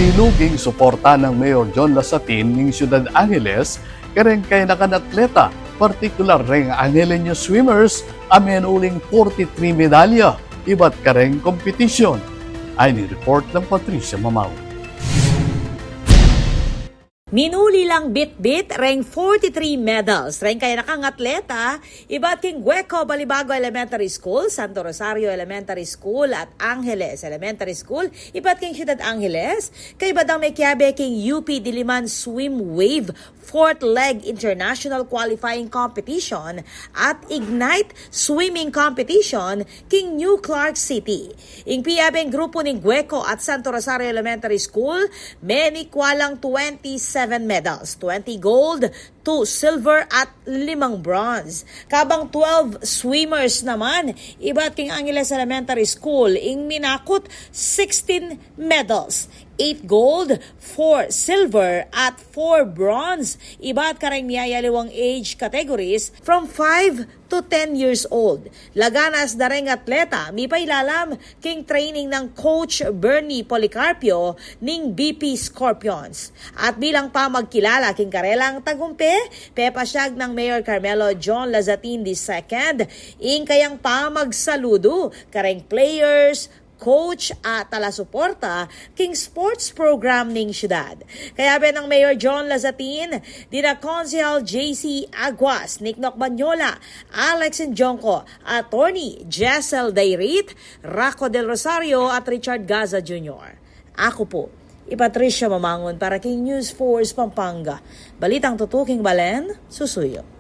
Niluging suporta ng Mayor John Lasatin ng Ciudad Angeles karen kay nakanatleta, partikular ring Angelenyo swimmers amen uling 43 medalya, iba't kareng kompetisyon. Ay ni-report ng Patricia Mamau. Minuli lang bit-bit, reng 43 medals. Reng kaya nakangatleta, iba't king Gueco Balibago Elementary School, Santo Rosario Elementary School at Angeles Elementary School, iba't king Ciudad Angeles, kay Badang Mekiabe king UP Diliman Swim Wave 4th Leg International Qualifying Competition at Ignite Swimming Competition king New Clark City. Ing piyabeng grupo ng Gueco at Santo Rosario Elementary School, many kwalang 27 medals, 20 gold, 2 silver at 5 bronze. Kabang 12 swimmers naman, iba't king Angeles Elementary School, ing minakot 16 medals, 8 gold, 4 silver at 4 bronze. Iba't karang miyayaliwang age categories from 5 to 10 years old. Laganas dareng atleta, mi pailalam king training ng Coach Bernie Policarpio ning BP Scorpions. At bilang pa magkilala king karelang tagumpe, pepasyag ng Mayor Carmelo John Lazatin II, ing kayang pa magsaludo kareng players, coach at taga-suporta king sports program ning syudad. Kaya ben ng Mayor John Lazatin, dina Konsehal JC Aguas, Niknok Banyola, Alex Njonko, Attorney Jessel Dayrit, Racco Del Rosario at Richard Gaza Jr. Ako po, Patricia Mamangon para king News Force Pampanga. Balitang tutuking Balen, susuyo.